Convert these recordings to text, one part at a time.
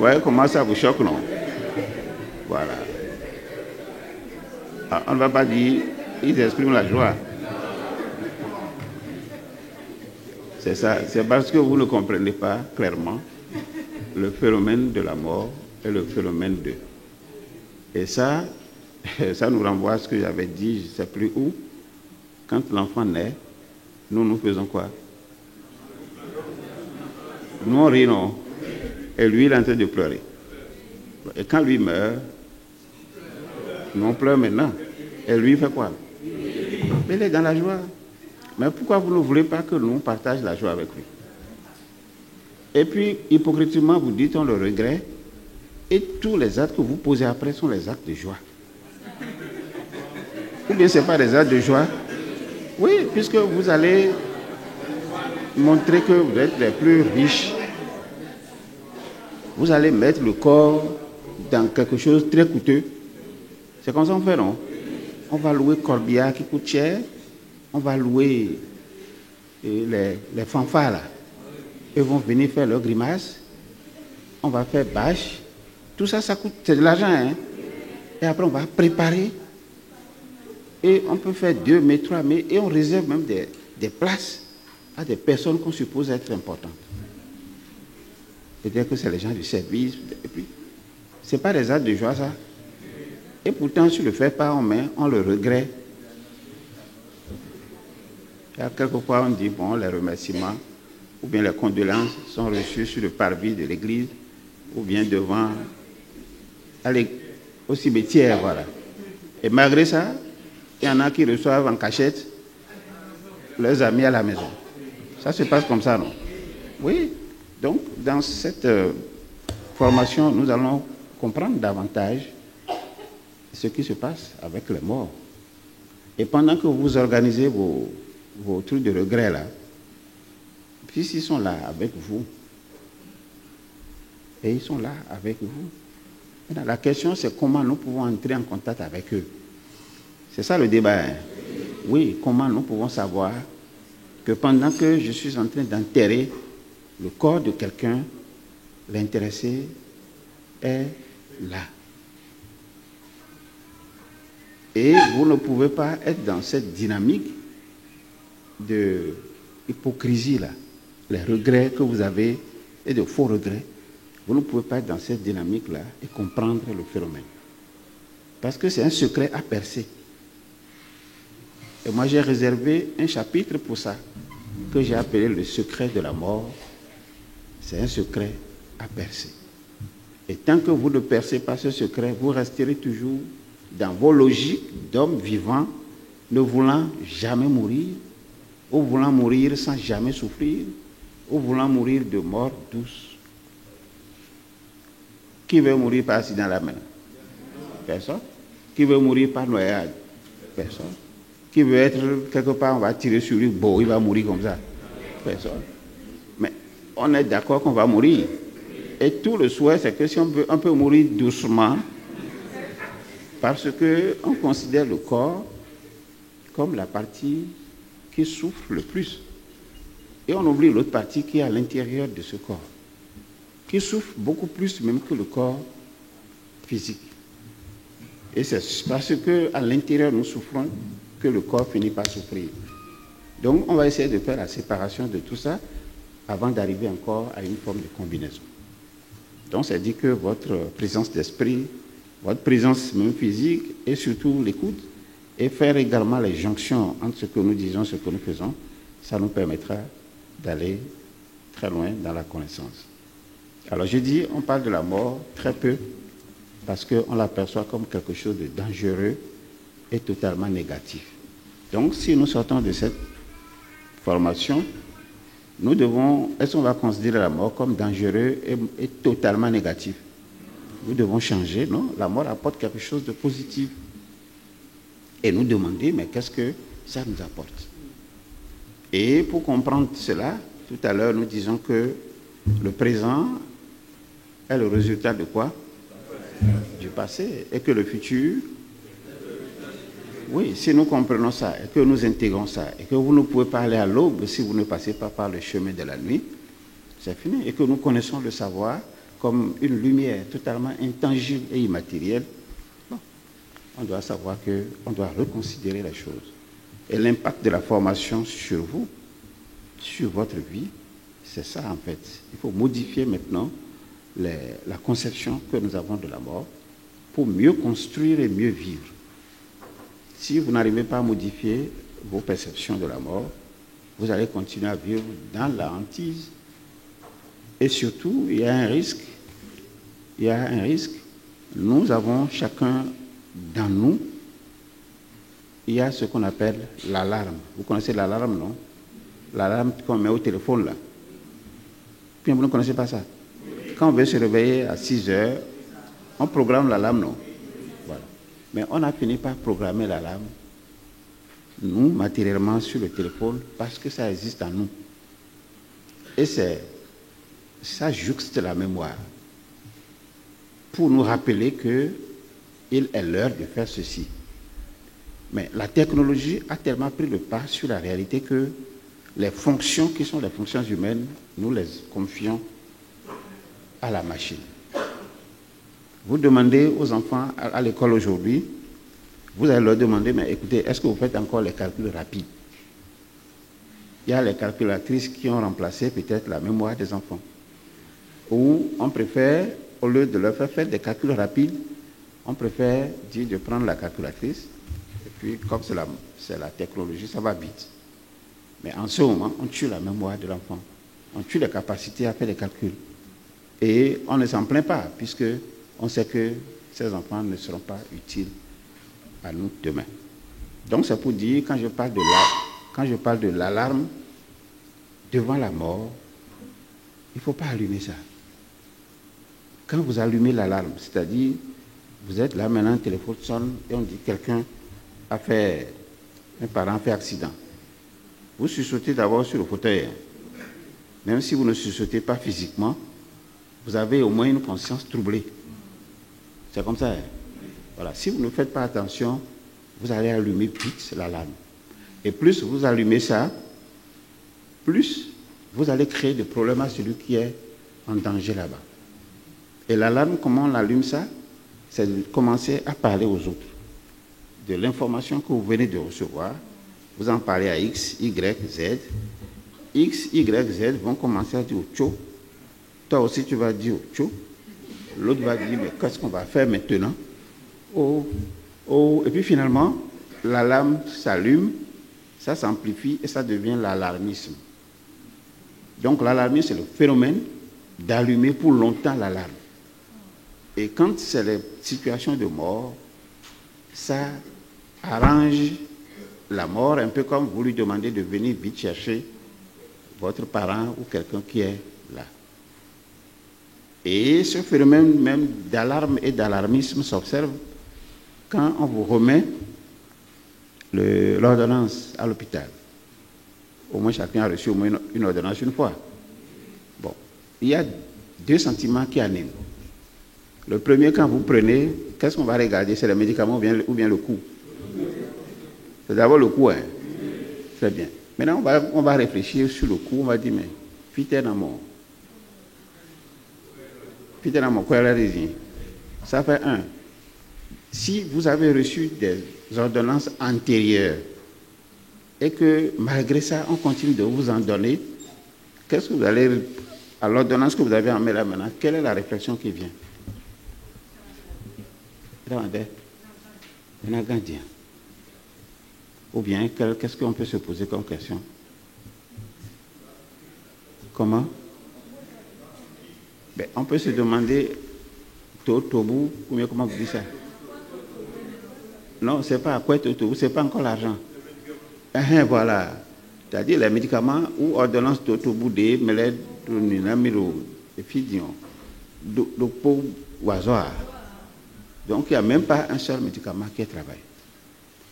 voyez comment ça vous choque, non? Voilà. Alors, on ne va pas dire, ils expriment la joie. C'est ça, c'est parce que vous ne comprenez pas clairement le phénomène de la mort et le phénomène de. Et ça nous renvoie à ce que j'avais dit, je ne sais plus où, quand l'enfant naît, nous faisons quoi? Nous on rit, non? Et lui, il est en train de pleurer. Et quand lui meurt, nous on pleure maintenant. Et lui, il fait quoi? Il est dans la joie. Mais pourquoi vous ne voulez pas que nous partagions la joie avec lui? Et puis, hypocritement, vous dites on le regrette, et tous les actes que vous posez après sont les actes de joie. Ou bien ce n'est pas des actes de joie? Oui, puisque vous allez montrer que vous êtes les plus riches. Vous allez mettre le corps dans quelque chose de très coûteux. C'est comme ça qu'on fait, non? On va louer corbillard qui coûte cher. On va louer les fanfares là. Ils vont venir faire leurs grimaces. On va faire bâche. Tout ça, ça coûte, c'est de l'argent. Hein? Et après, on va préparer. Et on peut faire 2 mai, 3 mai. Et on réserve même des places à des personnes qu'on suppose être importantes. Peut-être que c'est les gens du service. Et puis, ce n'est pas des actes de joie, ça. Et pourtant, si on ne le fait pas, on le regrette. Et quelquefois, on dit, bon, les remerciements ou bien les condoléances sont reçus sur le parvis de l'église ou bien devant, au cimetière, voilà. Et malgré ça, il y en a qui reçoivent en cachette leurs amis à la maison. Ça se passe comme ça, non? Oui. Donc, dans cette formation, nous allons comprendre davantage ce qui se passe avec les morts. Et pendant que vous organisez vos trucs de regret là, puisqu'ils sont là avec vous, et ils sont là avec vous, maintenant, la question c'est comment nous pouvons entrer en contact avec eux. C'est ça le débat. Hein? Oui, comment nous pouvons savoir que pendant que je suis en train d'enterrer le corps de quelqu'un, l'intéressé est là. Et vous ne pouvez pas être dans cette dynamique de hypocrisie là, les regrets que vous avez et de faux regrets. Vous ne pouvez pas être dans cette dynamique là et comprendre le phénomène. Parce que c'est un secret à percer. Et moi j'ai réservé un chapitre pour ça, que j'ai appelé le secret de la mort. C'est un secret à percer. Et tant que vous ne percez pas ce secret, vous resterez toujours dans vos logiques d'hommes vivants, ne voulant jamais mourir, ou voulant mourir sans jamais souffrir, ou voulant mourir de mort douce. Qui veut mourir par accident la main? Personne. Qui veut mourir par noyade? Personne. Qui veut être quelque part, on va tirer sur lui, bon, il va mourir comme ça? Personne. Mais on est d'accord qu'on va mourir. Et tout le souhait, c'est que si on peut mourir doucement, parce qu'on considère le corps comme la partie qui souffre le plus. Et on oublie l'autre partie qui est à l'intérieur de ce corps, qui souffre beaucoup plus même que le corps physique. Et c'est parce qu'à l'intérieur nous souffrons que le corps finit par souffrir. Donc on va essayer de faire la séparation de tout ça avant d'arriver encore à une forme de combinaison. Donc c'est dit que votre présence d'esprit, votre présence même physique et surtout l'écoute et faire également les jonctions entre ce que nous disons et ce que nous faisons, ça nous permettra d'aller très loin dans la connaissance. Alors je dis, on parle de la mort très peu parce qu'on l'aperçoit comme quelque chose de dangereux et totalement négatif. Donc si nous sortons de cette formation, nous devons, est-ce qu'on va considérer la mort comme dangereux et totalement négatif? Nous devons changer, non? La mort apporte quelque chose de positif. Et nous demander, mais qu'est-ce que ça nous apporte? Et pour comprendre cela, tout à l'heure, nous disons que le présent est le résultat de quoi? Du passé. Et que le futur, oui, si nous comprenons ça, et que nous intégrons ça, et que vous ne pouvez pas aller à l'aube si vous ne passez pas par le chemin de la nuit, c'est fini. Et que nous connaissons le savoir, comme une lumière totalement intangible et immatérielle, bon, on doit savoir qu'on doit reconsidérer les choses. Et l'impact de la formation sur vous, sur votre vie, c'est ça en fait. Il faut modifier maintenant la conception que nous avons de la mort pour mieux construire et mieux vivre. Si vous n'arrivez pas à modifier vos perceptions de la mort, vous allez continuer à vivre dans la hantise. Et surtout, il y a un risque. Il y a un risque. Nous avons chacun dans nous, il y a ce qu'on appelle l'alarme. Vous connaissez l'alarme, non? L'alarme qu'on met au téléphone, là. Puis vous ne connaissez pas ça. Quand on veut se réveiller à 6 heures, on programme l'alarme, non? Voilà. Mais on a fini par programmer l'alarme, nous, matériellement, sur le téléphone, parce que ça existe en nous. Et ça jouxte la mémoire pour nous rappeler qu'il est l'heure de faire ceci. Mais la technologie a tellement pris le pas sur la réalité que les fonctions qui sont les fonctions humaines, nous les confions à la machine. Vous demandez aux enfants à l'école aujourd'hui, vous allez leur demander, mais écoutez, est-ce que vous faites encore les calculs rapides? Il y a les calculatrices qui ont remplacé peut-être la mémoire des enfants. Ou on préfère, au lieu de leur faire des calculs rapides, on préfère dire de prendre la calculatrice, et puis comme c'est la technologie, ça va vite. Mais en ce moment, on tue la mémoire de l'enfant. On tue les capacités à faire des calculs. Et on ne s'en plaint pas, puisque on sait que ces enfants ne seront pas utiles à nous demain. Donc c'est pour dire, quand je parle de l'alarme devant la mort, il ne faut pas allumer ça. Quand vous allumez l'alarme, c'est-à-dire, vous êtes là maintenant, le téléphone sonne et on dit un parent a fait accident. Vous sursautez d'abord sur le fauteuil. Même si vous ne sursautez pas physiquement, vous avez au moins une conscience troublée. C'est comme ça. Voilà. Si vous ne faites pas attention, vous allez allumer vite l'alarme. Et plus vous allumez ça, plus vous allez créer des problèmes à celui qui est en danger là-bas. Et l'alarme, comment on allume ça? C'est de commencer à parler aux autres. De l'information que vous venez de recevoir, vous en parlez à X, Y, Z. X, Y, Z vont commencer à dire au tcho. Toi aussi, tu vas dire au tcho. L'autre va dire, mais qu'est-ce qu'on va faire maintenant? Oh, oh. Et puis finalement, l'alarme s'allume, ça s'amplifie et ça devient l'alarmisme. Donc l'alarmisme, c'est le phénomène d'allumer pour longtemps l'alarme. Et quand c'est les situations de mort, ça arrange la mort, un peu comme vous lui demandez de venir vite chercher votre parent ou quelqu'un qui est là. Et ce phénomène même d'alarme et d'alarmisme s'observe quand on vous remet l'ordonnance à l'hôpital. Au moins chacun a reçu au moins une ordonnance une fois. Bon, il y a deux sentiments qui animent. Le premier, quand vous prenez, qu'est-ce qu'on va regarder? C'est le médicament ou bien le coût? C'est d'abord le coût, hein? Très bien. Maintenant, on va réfléchir sur le coût. On va dire, mais, ça fait un. Si vous avez reçu des ordonnances antérieures et que malgré ça, on continue de vous en donner, qu'est-ce que vous allez, à l'ordonnance que vous avez en main là maintenant, quelle est la réflexion qui vient? Ou bien, qu'est-ce qu'on peut se poser comme question? Comment? Ben, on peut se demander, Totobu, comment vous dites ça? Non, c'est pas à quoi Totobu, c'est pas encore l'argent. Voilà. C'est-à-dire les médicaments ou ordonnance Totobu de Meled, Ninamiro, et Fidion, Dopo, Wazoa. Donc, il n'y a même pas un seul médicament qui travaille.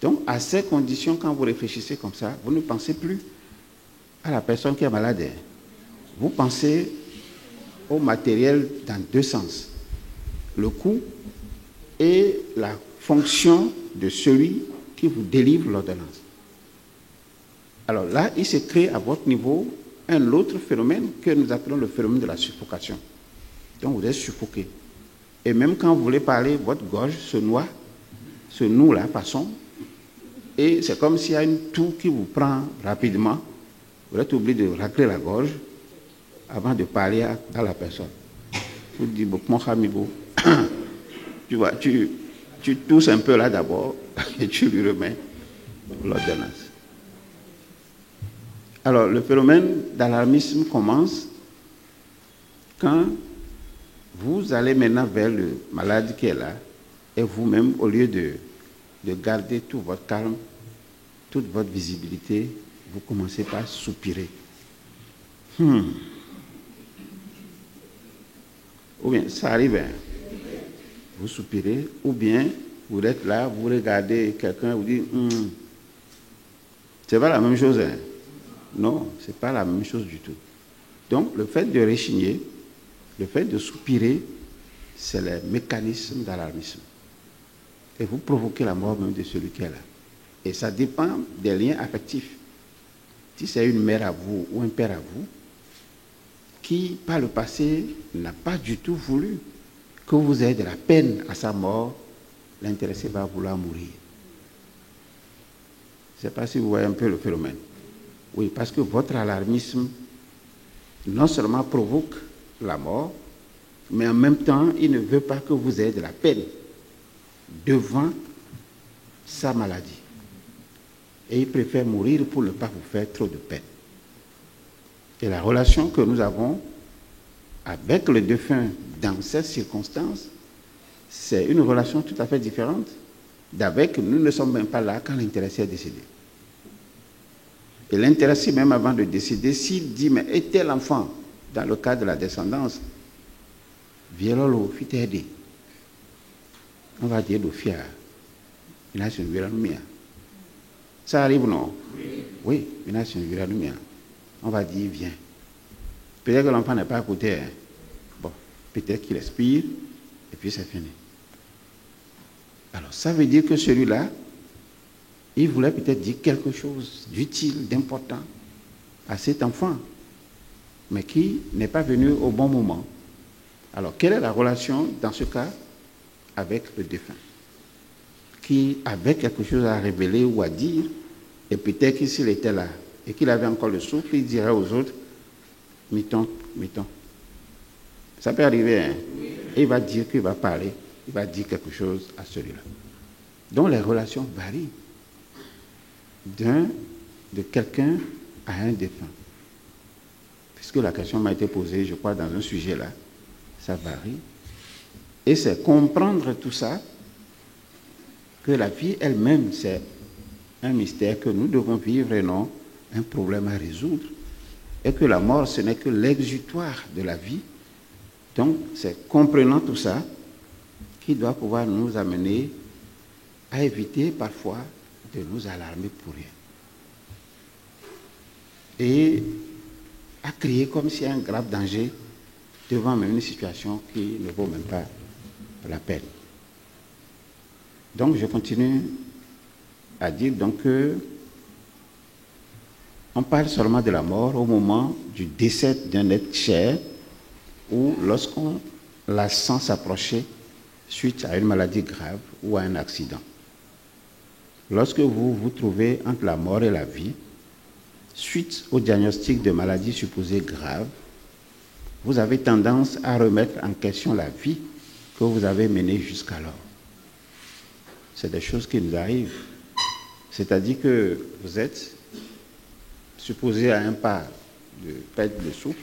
Donc, à ces conditions, quand vous réfléchissez comme ça, vous ne pensez plus à la personne qui est malade. Vous pensez au matériel dans deux sens. Le coût et la fonction de celui qui vous délivre l'ordonnance. Alors là, il se crée à votre niveau un autre phénomène que nous appelons le phénomène de la suffocation. Donc vous êtes suffoqué. Et même quand vous voulez parler, votre gorge se noue là, passons. Et c'est comme s'il y a une toux qui vous prend rapidement. Vous êtes obligé de racler la gorge avant de parler à la personne. Vous dites, mon amigo, tu vois, tu tousses un peu là d'abord et tu lui remets l'ordonnance. Alors, le phénomène d'alarmisme commence quand vous allez maintenant vers le malade qui est là et vous-même, au lieu de garder tout votre calme, toute votre visibilité, vous commencez par soupirer. Ou bien, ça arrive, hein? Vous soupirez, ou bien vous êtes là, vous regardez quelqu'un, vous dites, c'est pas la même chose, hein? Non, c'est pas la même chose du tout. Donc, le fait de rechigner, le fait de soupirer, c'est le mécanisme d'alarmisme. Et vous provoquez la mort même de celui qui est là. Et ça dépend des liens affectifs. Si c'est une mère à vous ou un père à vous, qui, par le passé, n'a pas du tout voulu que vous ayez de la peine à sa mort, l'intéressé va vouloir mourir. Je ne sais pas si vous voyez un peu le phénomène. Oui, parce que votre alarmisme non seulement provoque la mort, mais en même temps, il ne veut pas que vous ayez de la peine devant sa maladie. Et il préfère mourir pour ne pas vous faire trop de peine. Et la relation que nous avons avec le défunt dans cette circonstance, c'est une relation tout à fait différente d'avec nous ne sommes même pas là quand l'intéressé est décédé. Et l'intéressé, même avant de décéder, s'il dit, mais est tel enfant, dans le cas de la descendance, viololo, fit aider. On va dire, Dofia, il a une violon. Ça arrive, non? Oui, il a une violon. On va dire, viens. Peut-être que l'enfant n'est pas à côté. Hein. Bon, peut-être qu'il expire, et puis c'est fini. Alors, ça veut dire que celui-là, il voulait peut-être dire quelque chose d'utile, d'important à cet enfant, mais qui n'est pas venu au bon moment. Alors, quelle est la relation, dans ce cas, avec le défunt? Qui avait quelque chose à révéler ou à dire, et peut-être que s'il était là, et qu'il avait encore le souffle, il dirait aux autres, mettons. Ça peut arriver, hein? Et il va dire qu'il va parler, il va dire quelque chose à celui-là. Donc les relations varient de quelqu'un à un défunt. Puisque la question m'a été posée, je crois, dans un sujet là, ça varie. Et c'est comprendre tout ça, que la vie elle-même, c'est un mystère que nous devons vivre et non un problème à résoudre. Et que la mort, ce n'est que l'exutoire de la vie. Donc, c'est comprenant tout ça qui doit pouvoir nous amener à éviter parfois de nous alarmer pour rien. Et à crier comme s'il y a un grave danger devant même une situation qui ne vaut même pas la peine. Donc, je continue à dire donc que on parle seulement de la mort au moment du décès d'un être cher ou lorsqu'on la sent s'approcher suite à une maladie grave ou à un accident. Lorsque vous vous trouvez entre la mort et la vie, suite au diagnostic de maladie supposée grave, vous avez tendance à remettre en question la vie que vous avez menée jusqu'alors. C'est des choses qui nous arrivent. C'est-à-dire que vous êtes supposé à un pas de perte de souffle,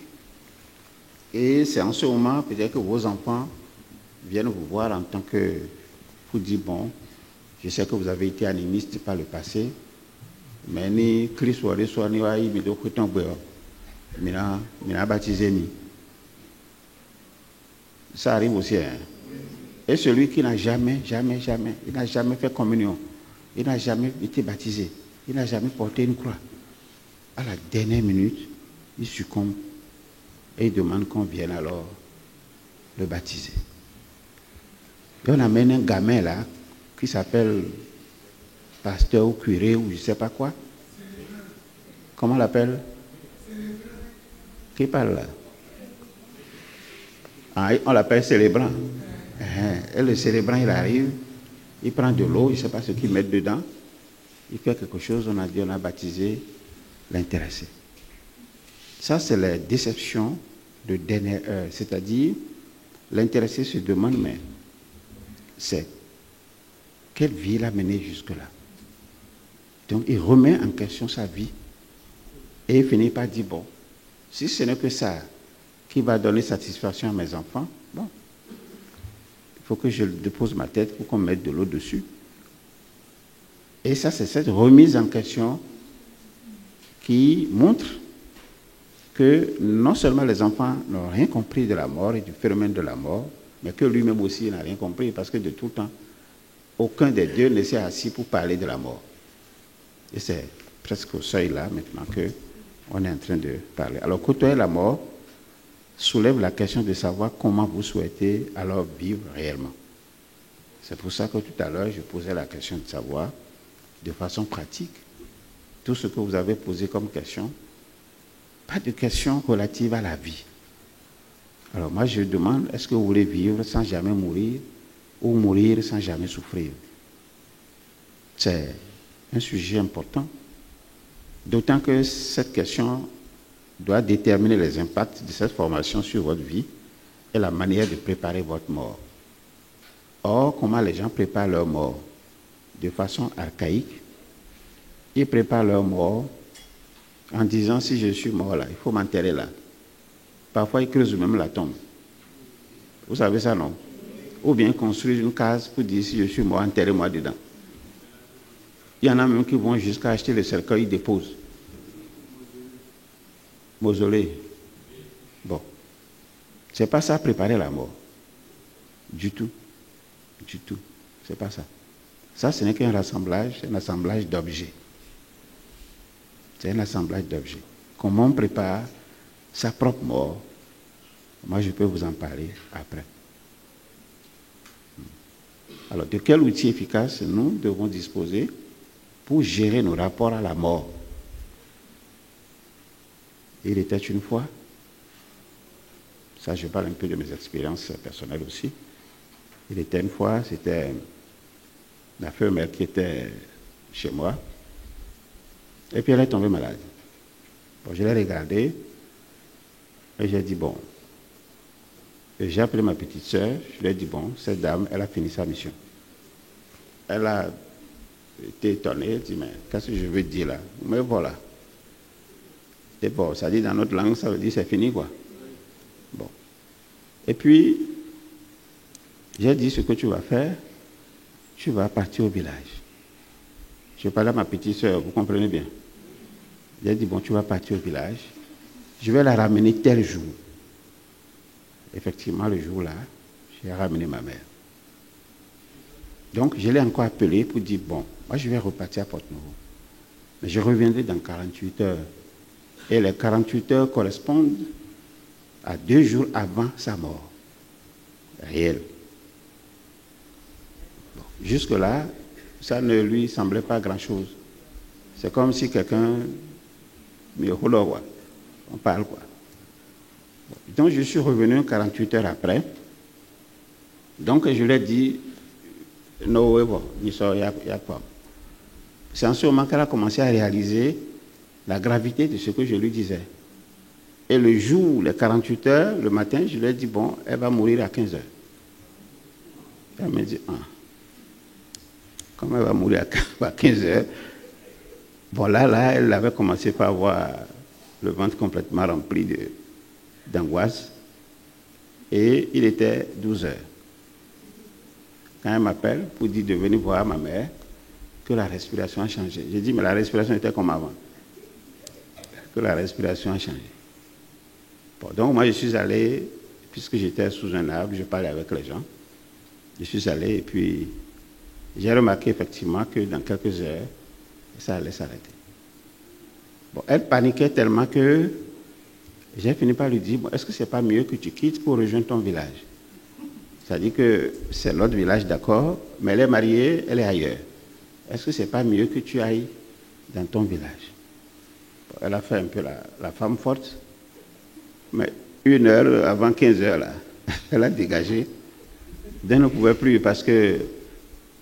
et c'est en ce moment peut-être que vos enfants viennent vous voir en tant que, vous dire, bon, je sais que vous avez été animiste par le passé, mais ni Christ soit ni wa mi do kutan boyo mina baptisé ni. Ça arrive aussi, hein? Et celui qui n'a jamais, il n'a jamais fait communion, il n'a jamais été baptisé, il n'a jamais porté une croix. À la dernière minute, il succombe et il demande qu'on vienne alors le baptiser. Et on amène un gamin là qui s'appelle pasteur ou curé ou je ne sais pas quoi. Comment on l'appelle? Qui parle là? Ah, on l'appelle célébrant. Et le célébrant, il arrive, il prend de l'eau, il ne sait pas ce qu'il met dedans. Il fait quelque chose, on a dit, on a baptisé l'intéressé. Ça, c'est la déception de dernière heure. C'est-à-dire, l'intéressé se demande, mais c'est quelle vie il a menée jusque-là. Donc, il remet en question sa vie. Et il finit par dire, bon, si ce n'est que ça qui va donner satisfaction à mes enfants, bon, il faut que je dépose ma tête pour qu'on mette de l'eau dessus. Et ça, c'est cette remise en question qui montre que non seulement les enfants n'ont rien compris de la mort et du phénomène de la mort, mais que lui-même aussi n'a rien compris, parce que de tout le temps, aucun des deux ne s'est assis pour parler de la mort. Et c'est presque au seuil là, maintenant, qu'on est en train de parler. Alors, côtoyer la mort soulève la question de savoir comment vous souhaitez alors vivre réellement. C'est pour ça que tout à l'heure, je posais la question de savoir, de façon pratique, tout ce que vous avez posé comme question, pas de questions relatives à la vie. Alors moi, je demande, est-ce que vous voulez vivre sans jamais mourir ou mourir sans jamais souffrir? C'est un sujet important, d'autant que cette question doit déterminer les impacts de cette formation sur votre vie et la manière de préparer votre mort. Or, comment les gens préparent leur mort? De façon archaïque. Ils préparent leur mort en disant, si je suis mort là, il faut m'enterrer là. Parfois, ils creusent même la tombe. Vous savez ça, non? Ou bien construire une case pour dire, si je suis mort, enterrez-moi dedans. Il y en a même qui vont jusqu'à acheter le cercueil, ils déposent. Mausolée. Bon. C'est pas ça, préparer la mort. Du tout. Du tout. C'est pas ça. Ça, ce n'est qu'un rassemblage, un assemblage d'objets. C'est un assemblage d'objets. Comment on prépare sa propre mort? Moi, je peux vous en parler après. Alors, de quel outil efficace nous devons disposer pour gérer nos rapports à la mort? Il était une fois, ça je parle un peu de mes expériences personnelles aussi, il était une fois, c'était ma femme qui était chez moi, et puis elle est tombée malade. Bon, je l'ai regardée, et j'ai dit, bon, et j'ai appelé ma petite sœur, je lui ai dit, bon, cette dame, elle a fini sa mission. Elle a été étonnée, elle dit, mais qu'est-ce que je veux dire là? Mais voilà. Et bon, ça dit dans notre langue, ça veut dire c'est fini quoi. Bon. Et puis, j'ai dit ce que tu vas faire, tu vas partir au village. Je parlais à ma petite sœur, vous comprenez bien. J'ai dit, bon, tu vas partir au village, je vais la ramener tel jour. Effectivement, le jour-là, j'ai ramené ma mère. Donc, je l'ai encore appelée pour dire, bon, moi je vais repartir à Porto-Novo. Mais je reviendrai dans 48 heures. Et les 48 heures correspondent à 2 jours avant sa mort. Réel. Bon, jusque-là, ça ne lui semblait pas grand-chose. C'est comme si quelqu'un... On parle quoi. Bon, donc je suis revenu 48 heures après. Donc je lui ai dit, c'est en ce moment qu'elle a commencé à réaliser la gravité de ce que je lui disais. Et le jour, les 48 heures, le matin, je lui ai dit, bon, elle va mourir à 15 heures. Elle m'a dit, ah, comment elle va mourir à 15 heures? Bon, là, elle avait commencé par avoir le ventre complètement rempli d'angoisse. Et il était 12 heures. Quand elle m'appelle pour dire de venir voir ma mère, que la respiration a changé. J'ai dit, mais la respiration était comme avant. Que la respiration a changé. Bon, donc moi je suis allé, puisque j'étais sous un arbre, je parlais avec les gens, je suis allé et puis j'ai remarqué effectivement que dans quelques heures, ça allait s'arrêter. Bon, elle paniquait tellement que j'ai fini par lui dire, bon, est-ce que c'est pas mieux que tu quittes pour rejoindre ton village? C'est-à-dire que c'est l'autre village, d'accord, mais elle est mariée, elle est ailleurs. Est-ce que c'est pas mieux que tu ailles dans ton village? Elle a fait un peu la femme forte, mais 1 heure avant 15 heures, là, Elle a dégagé. Elle ne pouvait plus parce que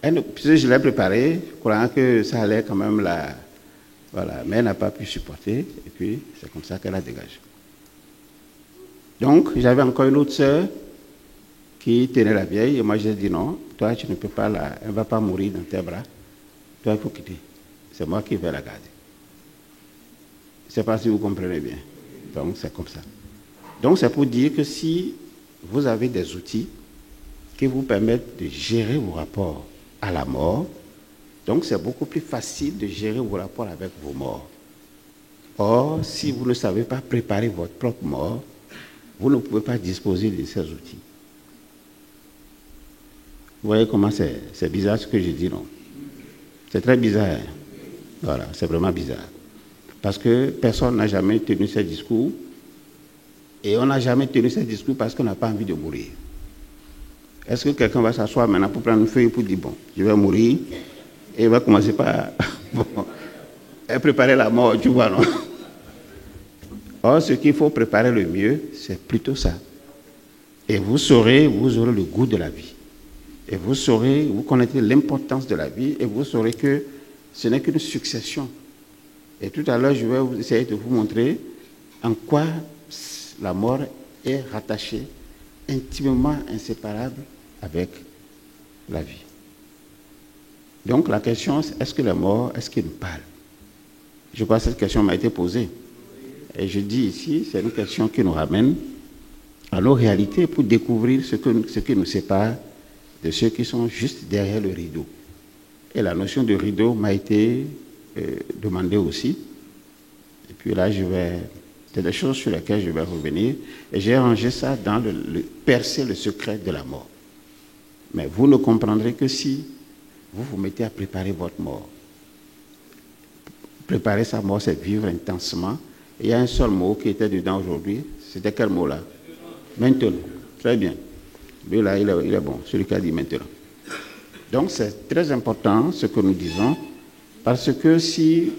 je l'ai préparée, croyant que ça allait quand même la... Voilà, mais elle n'a pas pu supporter, et puis c'est comme ça qu'elle a dégagé. Donc, j'avais encore une autre sœur qui tenait la vieille, et moi j'ai dit non, toi tu ne peux pas elle ne va pas mourir dans tes bras, toi il faut quitter. C'est moi qui vais la garder. Je ne sais pas si vous comprenez bien. Donc, c'est comme ça. Donc, c'est pour dire que si vous avez des outils qui vous permettent de gérer vos rapports à la mort, donc c'est beaucoup plus facile de gérer vos rapports avec vos morts. Or, si vous ne savez pas préparer votre propre mort, vous ne pouvez pas disposer de ces outils. Vous voyez comment c'est bizarre ce que je dis, non? C'est très bizarre. Voilà, c'est vraiment bizarre. Parce que personne n'a jamais tenu ces discours. Et on n'a jamais tenu ces discours parce qu'on n'a pas envie de mourir. Est-ce que quelqu'un va s'asseoir maintenant pour prendre une feuille pour dire, bon, je vais mourir, et il va commencer par préparer la mort, tu vois, non? Or, ce qu'il faut préparer le mieux, c'est plutôt ça. Et vous aurez le goût de la vie. Et vous connaîtrez l'importance de la vie, et vous saurez que ce n'est qu'une succession. Et tout à l'heure, je vais essayer de vous montrer en quoi la mort est rattachée, intimement inséparable avec la vie. Donc la question, est-ce que la mort, est-ce qu'il nous parle? Je crois que cette question m'a été posée. Et je dis ici, c'est une question qui nous ramène à nos réalités pour découvrir ce qui nous sépare de ceux qui sont juste derrière le rideau. Et la notion de rideau m'a été demandée aussi. Et puis là, c'est des choses sur lesquelles je vais revenir. Et j'ai rangé ça dans percer le secret de la mort. Mais vous ne comprendrez que si vous vous mettez à préparer votre mort. Préparer sa mort, c'est vivre intensement. Et il y a un seul mot qui était dedans aujourd'hui. C'était quel mot là? Maintenant. Très bien. Lui là, il est bon. Celui qui a dit maintenant. Donc c'est très important ce que nous disons. Parce que si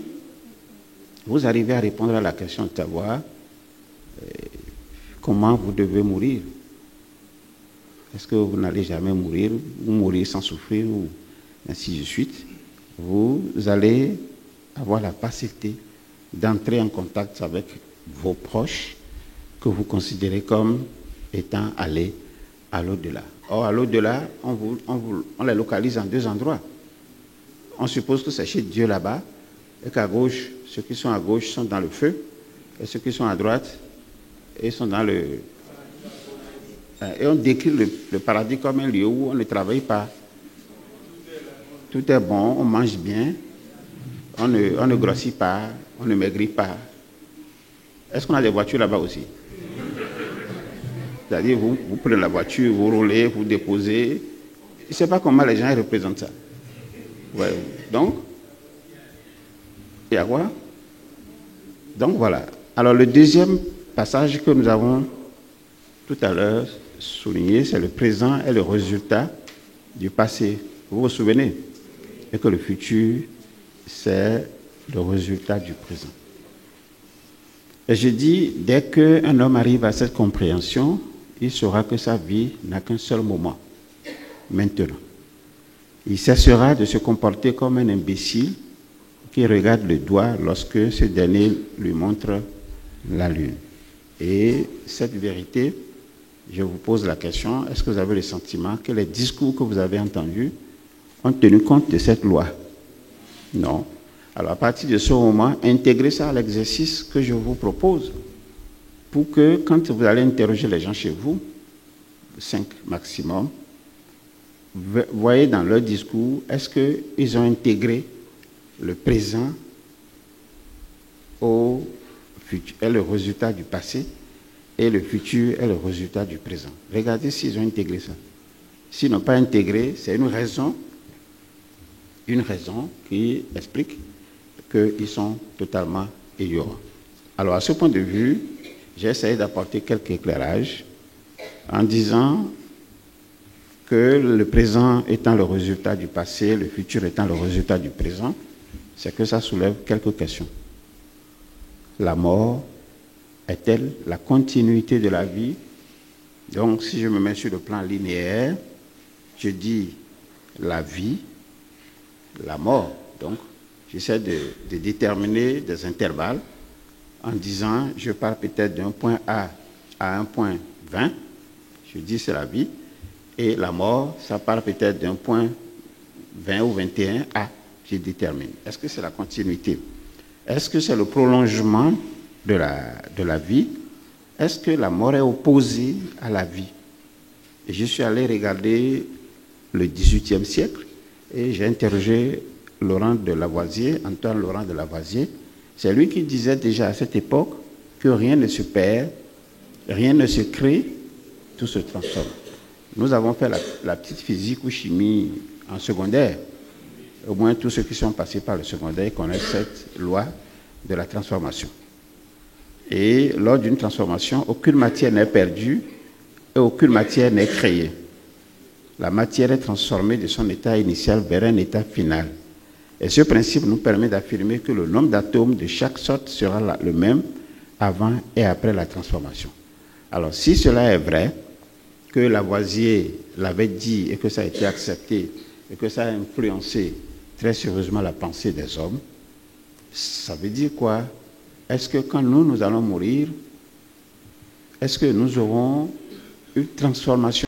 vous arrivez à répondre à la question de savoir comment vous devez mourir, est-ce que vous n'allez jamais mourir, ou mourir sans souffrir, ou ainsi de suite, vous allez avoir la facilité d'entrer en contact avec vos proches que vous considérez comme étant allés à l'au-delà. Or, à l'au-delà, on les localise en deux endroits. On suppose que c'est chez Dieu là-bas, et qu'à gauche, ceux qui sont à gauche sont dans le feu, et ceux qui sont à droite, ils sont dans le... Et on décrit le paradis comme un lieu où on ne travaille pas. Tout est bon, on mange bien, on ne grossit pas, on ne maigrit pas. Est-ce qu'on a des voitures là-bas aussi? C'est-à-dire, vous prenez la voiture, vous roulez, vous déposez. Je ne sais pas comment les gens représentent ça. Ouais. Donc, il y a quoi? Donc voilà. Alors le deuxième passage que nous avons tout à l'heure souligné, c'est le présent et le résultat du passé. Vous vous souvenez? Et que le futur, c'est le résultat du présent. Et je dis, dès qu'un homme arrive à cette compréhension, il saura que sa vie n'a qu'un seul moment, maintenant. Il cessera de se comporter comme un imbécile qui regarde le doigt lorsque ce dernier lui montre la lune. Et cette vérité, je vous pose la question, est-ce que vous avez le sentiment que les discours que vous avez entendus ont tenu compte de cette loi? Non. Alors à partir de ce moment, intégrez ça à l'exercice que je vous propose pour que quand vous allez interroger les gens chez vous, 5 maximum, voyez dans leur discours, est-ce qu'ils ont intégré le présent au futur, est le résultat du passé, et le futur est le résultat du présent. Regardez s'ils ont intégré ça. S'ils n'ont pas intégré, c'est une raison qui explique qu'ils sont totalement ignorants. Alors, à ce point de vue, j'ai essayé d'apporter quelques éclairages en disant que le présent étant le résultat du passé, le futur étant le résultat du présent, c'est que ça soulève quelques questions. La mort est-elle la continuité de la vie Donc, si je me mets sur le plan linéaire, je dis la vie, la mort. Donc, j'essaie de déterminer des intervalles en disant, je pars peut-être d'un point A à un point 20, je dis c'est la vie, et la mort, ça part peut-être d'un point 20 ou 21 à, je détermine. Est-ce que c'est la continuité? Est-ce que c'est le prolongement de la vie? Est-ce que la mort est opposée à la vie? Et je suis allé regarder le XVIIIe siècle et j'ai interrogé Laurent de Lavoisier, Antoine Laurent de Lavoisier. C'est lui qui disait déjà à cette époque que rien ne se perd, rien ne se crée, tout se transforme. Nous avons fait la petite physique ou chimie en secondaire. Au moins tous ceux qui sont passés par le secondaire connaissent cette loi de la transformation. Et lors d'une transformation, aucune matière n'est perdue et aucune matière n'est créée. La matière est transformée de son état initial vers un état final. Et ce principe nous permet d'affirmer que le nombre d'atomes de chaque sorte sera le même avant et après la transformation. Alors, si cela est vrai, que Lavoisier l'avait dit et que ça a été accepté et que ça a influencé très sérieusement la pensée des hommes, ça veut dire quoi? Est-ce que quand nous allons mourir, est-ce que nous aurons une transformation